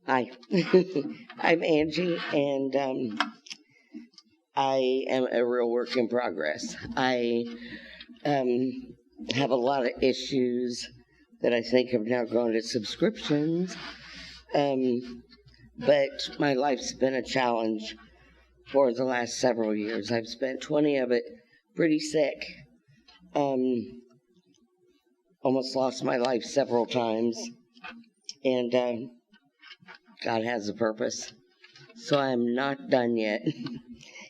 Hi, I'm Angie, and I am a real work in progress. I have a lot of issues that I think have now gone to subscriptions, but my life's been a challenge for the last several years. I've spent 20 of it pretty sick. Almost lost my life several times, and God has a purpose. So I'm not done yet.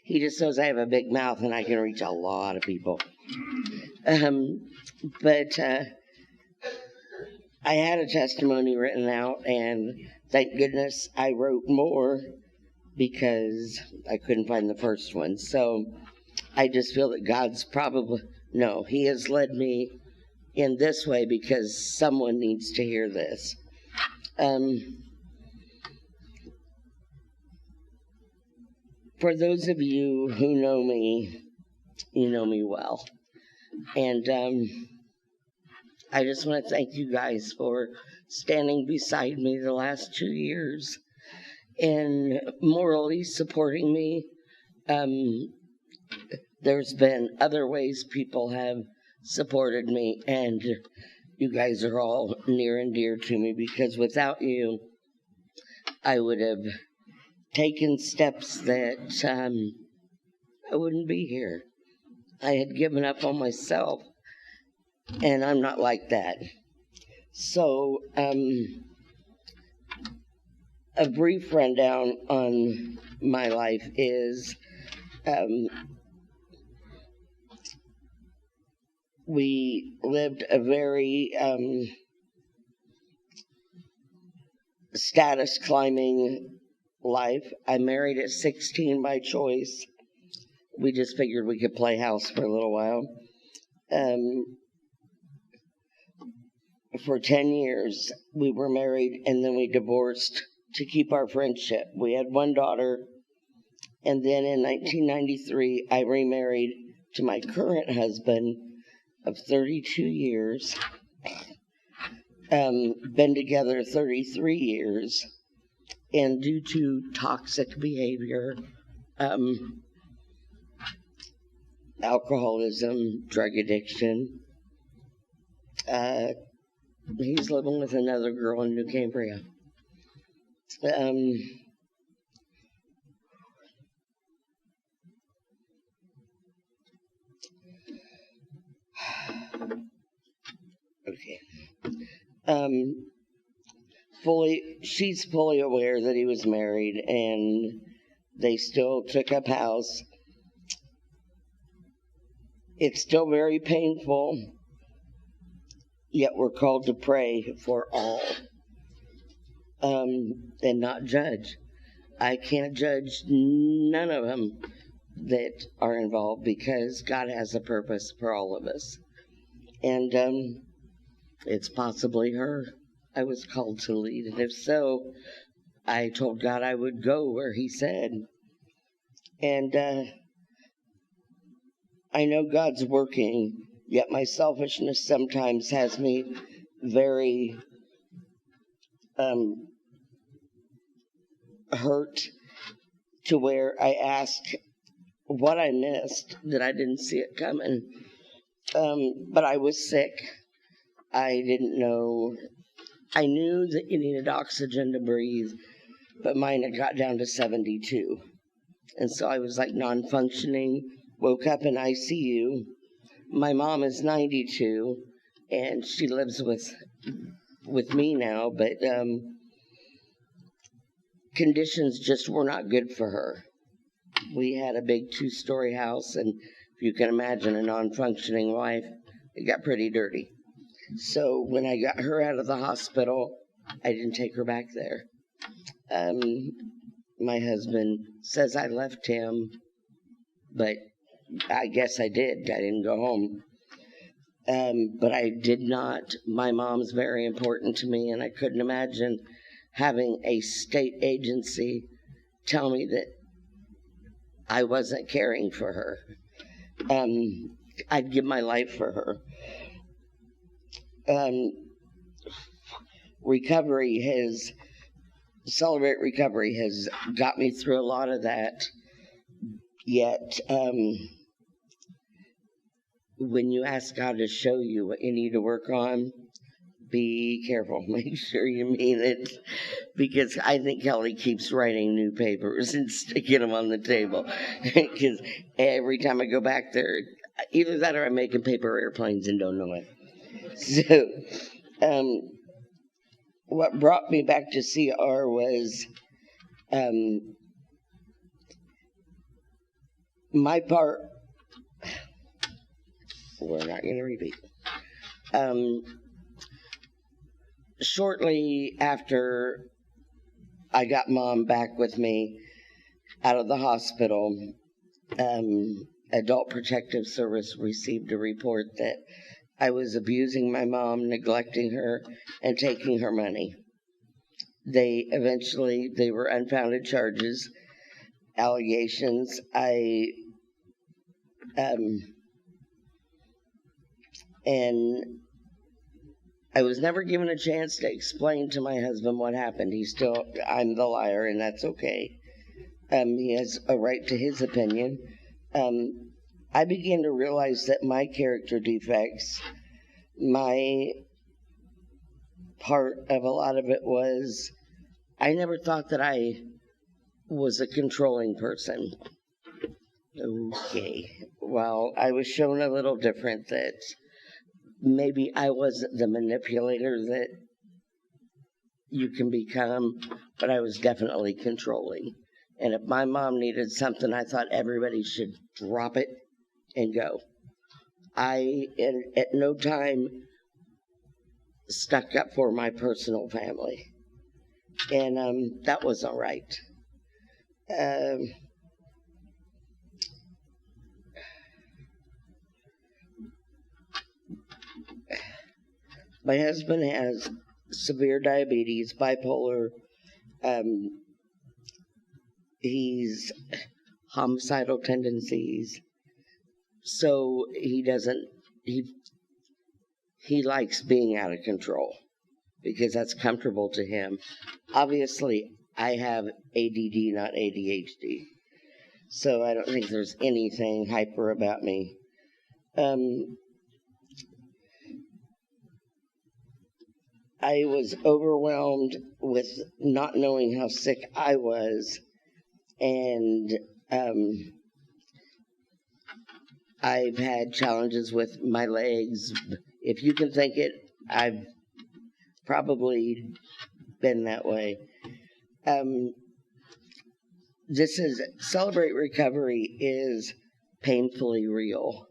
He just knows I have a big mouth and I can reach a lot of people. But I had a testimony written out, and thank goodness I wrote more because I couldn't find the first one. So I just feel that God's He has led me in this way because someone needs to hear this. For those of you who know me, you know me well. And I just want to thank you guys for standing beside me the last 2 years and morally supporting me. There's been other ways people have supported me, and you guys are all near and dear to me because without you, I would have taken steps that I wouldn't be here. I had given up on myself, and I'm not like that. So, a brief rundown on my life is we lived a very status climbing life. I married at 16 by choice. We just figured we could play house for a little while. For 10 years, we were married, and then we divorced to keep our friendship. We had one daughter, and then in 1993, I remarried to my current husband of 32 years. Been together 33 years. And due to toxic behavior, alcoholism, drug addiction, he's living with another girl in New Cambria. Okay. She's fully aware that he was married, and they still took up house. It's still very painful, yet we're called to pray for all, and not judge. I can't judge none of them that are involved because God has a purpose for all of us. And it's possibly her I was called to lead, and if so, I told God I would go where He said. And I know God's working, yet my selfishness sometimes has me very hurt to where I ask what I missed, that I didn't see it coming. But I was sick. I didn't know. I knew that you needed oxygen to breathe, but mine had got down to 72. And so I was like non-functioning, woke up in ICU. My mom is 92, and she lives with me now, but conditions just were not good for her. We had a big 2-story house, and if you can imagine a non-functioning wife, it got pretty dirty. So when I got her out of the hospital, I didn't take her back there. My husband says I left him, but I guess I did. I didn't go home. But I did not. My mom's very important to me, and I couldn't imagine having a state agency tell me that I wasn't caring for her. I'd give my life for her. Recovery has Celebrate Recovery has got me through a lot of that. Yet, when you ask God to show you what you need to work on, be careful. Make sure you mean it. Because I think Kelly keeps writing new papers and sticking them on the table. Because every time I go back there, either that or I'm making paper airplanes and don't know it. So, what brought me back to CR was my part. We're not going to repeat. Shortly after I got Mom back with me out of the hospital, Adult Protective Service received a report that I was abusing my mom, neglecting her, and taking her money. They were unfounded charges, allegations. And I was never given a chance to explain to my husband what happened. I'm the liar, and that's okay. He has a right to his opinion. I began to realize that my character defects, my part of a lot of it was, I never thought that I was a controlling person. Okay. Well, I was shown a little different, that maybe I wasn't the manipulator that you can become, but I was definitely controlling. And if my mom needed something, I thought everybody should drop it and go. I, at no time, stuck up for my personal family. And that wasn't right. My husband has severe diabetes, bipolar. He's homicidal tendencies. So he likes being out of control because that's comfortable to him. Obviously, I have ADD, not ADHD. So I don't think there's anything hyper about me. I was overwhelmed with not knowing how sick I was, and I've had challenges with my legs. If you can think it, I've probably been that way. Celebrate Recovery is painfully real.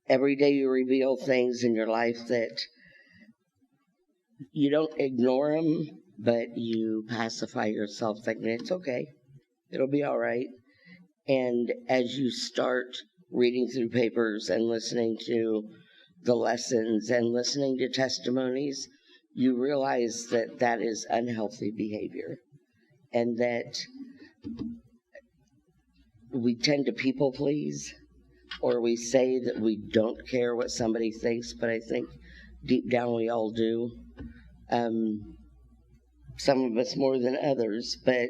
Every day you reveal things in your life that you don't ignore them, but you pacify yourself thinking it's okay, it'll be all right. And as you start reading through papers and listening to the lessons and listening to testimonies, you realize that that is unhealthy behavior, and that we tend to people please, or we say that we don't care what somebody thinks, but I think deep down we all do. Some of us more than others, but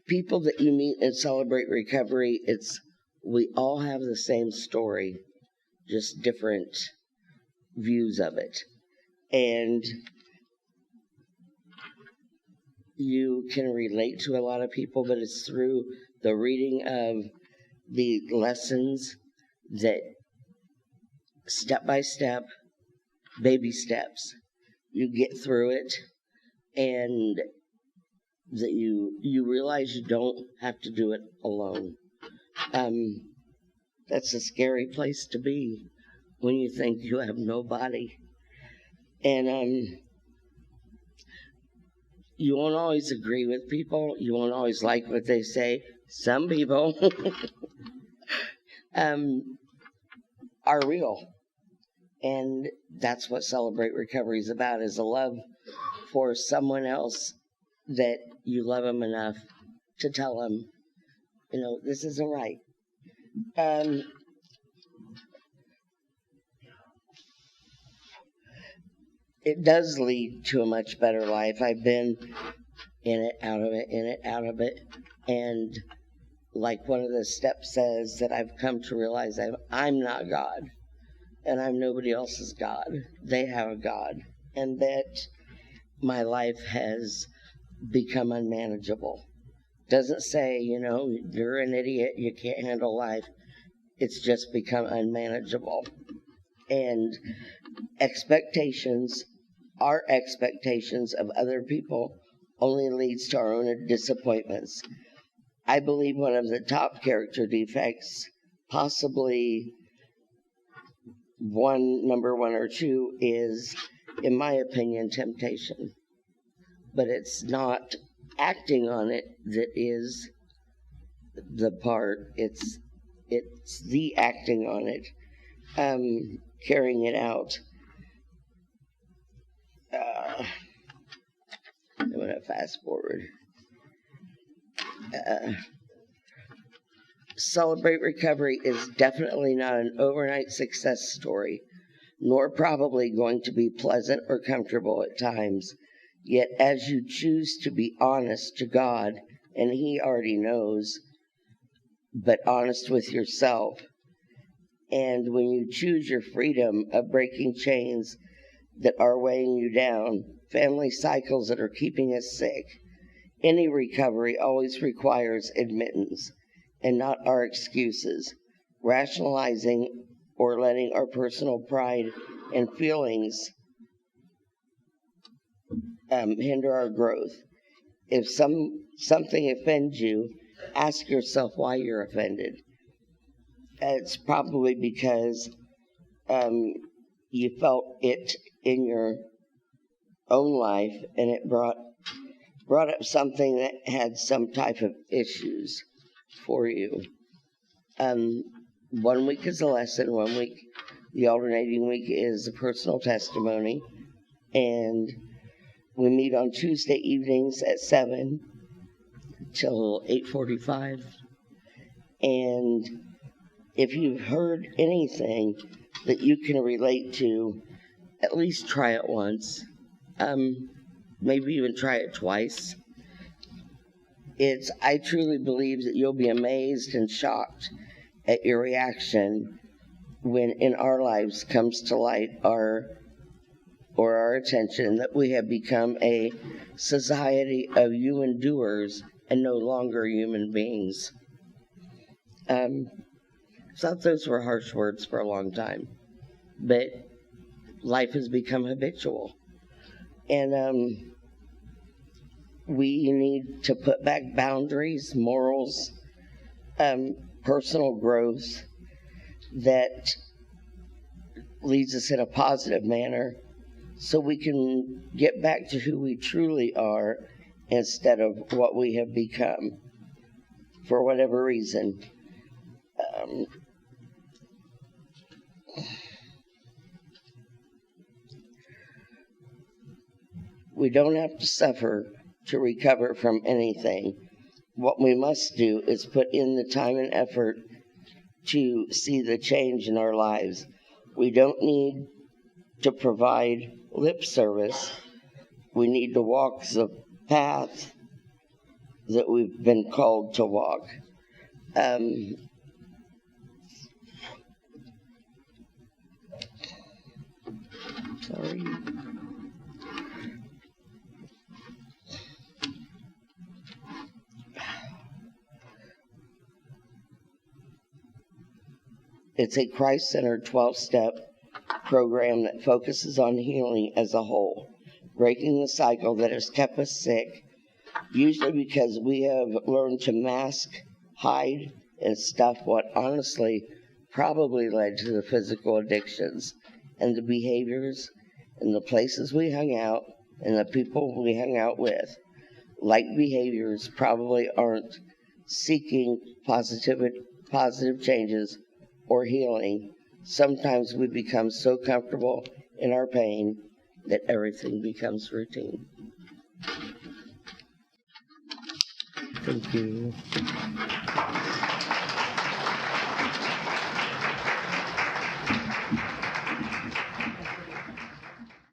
people that you meet and Celebrate Recovery, we all have the same story, just different views of it. And you can relate to a lot of people, but it's through the reading of the lessons that step by step, baby steps, you get through it, and that you realize you don't have to do it alone. That's a scary place to be when you think you have nobody. And you won't always agree with people. You won't always like what they say. Some people are real. And that's what Celebrate Recovery is about, is a love for someone else, that you love them enough to tell them, this isn't right. it does lead to a much better life. I've been in it, out of it, in it, out of it. And like one of the steps says, that I've come to realize I'm not God. And I'm nobody else's God. They have a God. And that my life has become unmanageable. Doesn't say, you're an idiot, you can't handle life. It's just become unmanageable. And our expectations of other people only leads to our own disappointments. I believe one of the top character defects, possibly number one or two, is, in my opinion, temptation. But it's not acting on it that is the part. It's the acting on it, carrying it out. I'm going to fast forward. Celebrate Recovery is definitely not an overnight success story, nor probably going to be pleasant or comfortable at times. Yet as you choose to be honest to God, and He already knows, but honest with yourself, and when you choose your freedom of breaking chains that are weighing you down, family cycles that are keeping us sick, any recovery always requires admittance and not our excuses, rationalizing or letting our personal pride and feelings hinder our growth. If something offends you, ask yourself why you're offended. It's probably because you felt it in your own life, and it brought up something that had some type of issues for you. 1 week is a lesson, 1 week, the alternating week is a personal testimony, and we meet on Tuesday evenings at 7 till 8:45. And if you've heard anything that you can relate to, at least try it once. Maybe even try it twice. I truly believe that you'll be amazed and shocked at your reaction when in our lives comes to light our attention that we have become a society of human doers and no longer human beings. I thought those were harsh words for a long time, but life has become habitual. And we need to put back boundaries, morals, personal growth that leads us in a positive manner so we can get back to who we truly are instead of what we have become for whatever reason. We don't have to suffer to recover from anything. What we must do is put in the time and effort to see the change in our lives. We don't need to provide lip service. We need to walk the path that we've been called to walk. Sorry. It's a Christ-centered 12-step program that focuses on healing as a whole, breaking the cycle that has kept us sick, usually because we have learned to mask, hide, and stuff what honestly probably led to the physical addictions and the behaviors and the places we hung out and the people we hung out with. Like behaviors probably aren't seeking positive changes or healing. Sometimes we become so comfortable in our pain that everything becomes routine. Thank you.